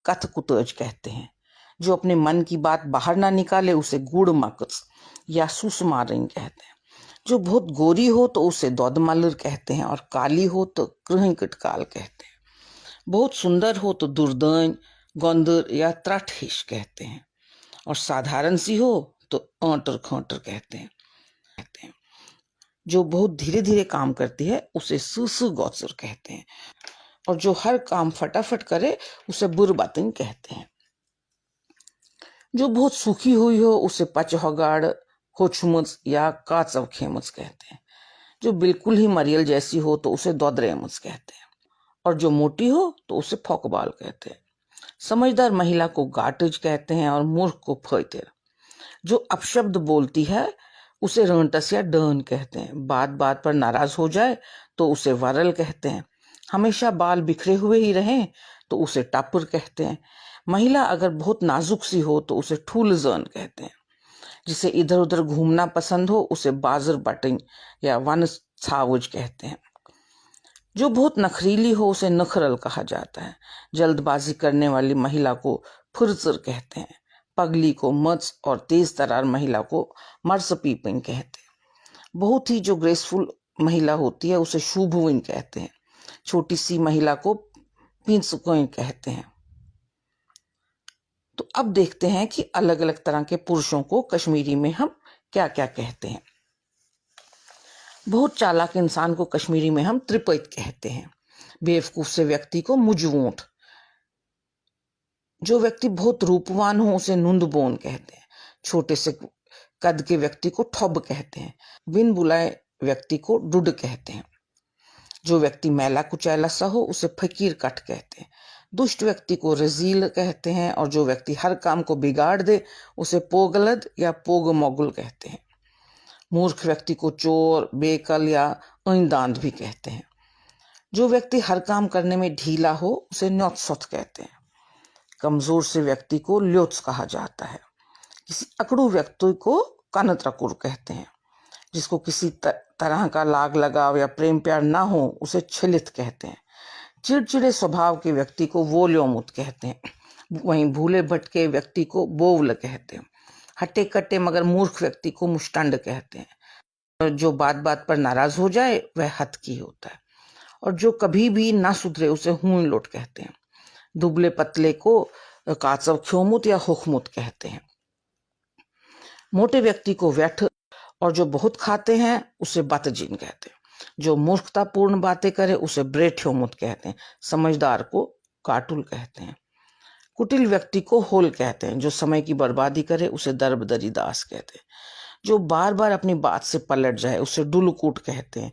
कथकुतज कहते हैं। जो अपने मन की बात बाहर ना निकाले उसे गुड़ मकस या सुसमारिन कहते हैं। जो बहुत गोरी हो तो उसे दौदमलर कहते हैं, और काली हो तो कृहिकटकाल कहते हैं। बहुत सुंदर हो तो दुर्दैन, गौंदर या त्रठहिश कहते हैं, और साधारण सी हो तो आंटर खांटर कहते हैं। जो बहुत धीरे धीरे काम करती है उसे सुसु गौसर कहते हैं, और जो हर काम फटाफट करे उसे बुरबातिन कहते हैं। जो बहुत सूखी हुई हो उसे पचहगाड़, होचमुच या काचवखेमुच कहते हैं। जो बिल्कुल ही मरियल जैसी हो तो उसे दौदरेमुच कहते हैं, और जो मोटी हो तो उसे फोकबाल कहते हैं। समझदार महिला को गाटज कहते हैं, और मूर्ख को फैतेर। जो अपशब्द बोलती है उसे रंटस या डन कहते हैं। बात बात पर नाराज हो जाए तो उसे वरल कहते हैं। हमेशा बाल बिखरे हुए ही रहें तो उसे टापुर कहते हैं। महिला अगर बहुत नाजुक सी हो तो उसे ठूलजन कहते हैं। जिसे इधर उधर घूमना पसंद हो उसे बाजर बटिंग या वन छावज कहते हैं। जो बहुत नखरीली हो उसे नखरल कहा जाता है। जल्दबाजी करने वाली महिला को फुरसर कहते हैं। पगली को मच, और तेज तरार महिला को मर्सपीपिंग कहते हैं। बहुत ही जो ग्रेसफुल महिला होती है उसे शुभविन कहते हैं। छोटी सी महिला को पिंसकोइन कहते हैं। तो अब देखते हैं कि अलग अलग तरह के पुरुषों को कश्मीरी में हम क्या क्या कहते हैं। बहुत चालाक इंसान को कश्मीरी में हम त्रिपैत कहते हैं। बेवकूफ से व्यक्ति को मुजवूंठ। जो व्यक्ति बहुत रूपवान हो उसे नुंदबोन कहते हैं। छोटे से कद के व्यक्ति को ठब कहते हैं। बिन बुलाए व्यक्ति को डुड कहते हैं। जो व्यक्ति मैला कुचैला सा हो उसे फकीर कट कहते हैं। दुष्ट व्यक्ति को रजील कहते हैं, और जो व्यक्ति हर काम को बिगाड़ दे उसे पोगलद या पोग मोगुल कहते हैं। मूर्ख व्यक्ति को चोर, बेकल या ऐंदांध भी कहते हैं। जो व्यक्ति हर काम करने में ढीला हो उसे न्योत्सोथ कहते हैं। कमजोर से व्यक्ति को ल्योत्स कहा जाता है। किसी अकड़ू व्यक्ति को कानत्रकुर कहते हैं। जिसको किसी तरह का लाग लगाव या प्रेम प्यार ना हो उसे छिलित कहते हैं। चिड़चिड़े स्वभाव के व्यक्ति को वोल्योमुत कहते हैं। वहीं भूले भटके व्यक्ति को बोवल कहते हैं। हट्टे कट्टे मगर मूर्ख व्यक्ति को मुष्टंड कहते हैं। जो बात बात पर नाराज हो जाए वह हतकी होता है, और जो कभी भी ना सुधरे उसे हुई लोट कहते हैं। दुबले पतले को काचव ख्योमुत या हुकमुत कहते हैं। मोटे व्यक्ति को व्यठ, और जो बहुत खाते हैं उसे बतजिन कहते हैं। जो मूर्खतापूर्ण बातें करे उसे ब्रेठ्योमुत कहते हैं। समझदार को काटुल कहते हैं। कुटिल व्यक्ति को होल कहते हैं। जो समय की बर्बादी करे उसे दरबदरी दास कहते हैं। जो बार बार अपनी बात से पलट जाए उसे डुलकूट कहते हैं,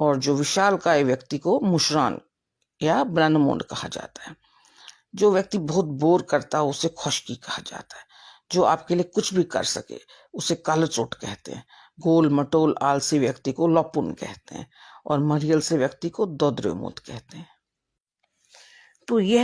और जो विशालकाय व्यक्ति को मुशरान या ब्रह्ममुंड कहा जाता है। जो व्यक्ति बहुत बोर करता है उसे खुशकी कहा जाता है। जो आपके लिए कुछ भी कर सके उसे कालचोट कहते हैं। गोल मटोल आलसी व्यक्ति को लपुन कहते हैं, और मरियल से व्यक्ति को दोद्रेमुत कहते हैं। तो यह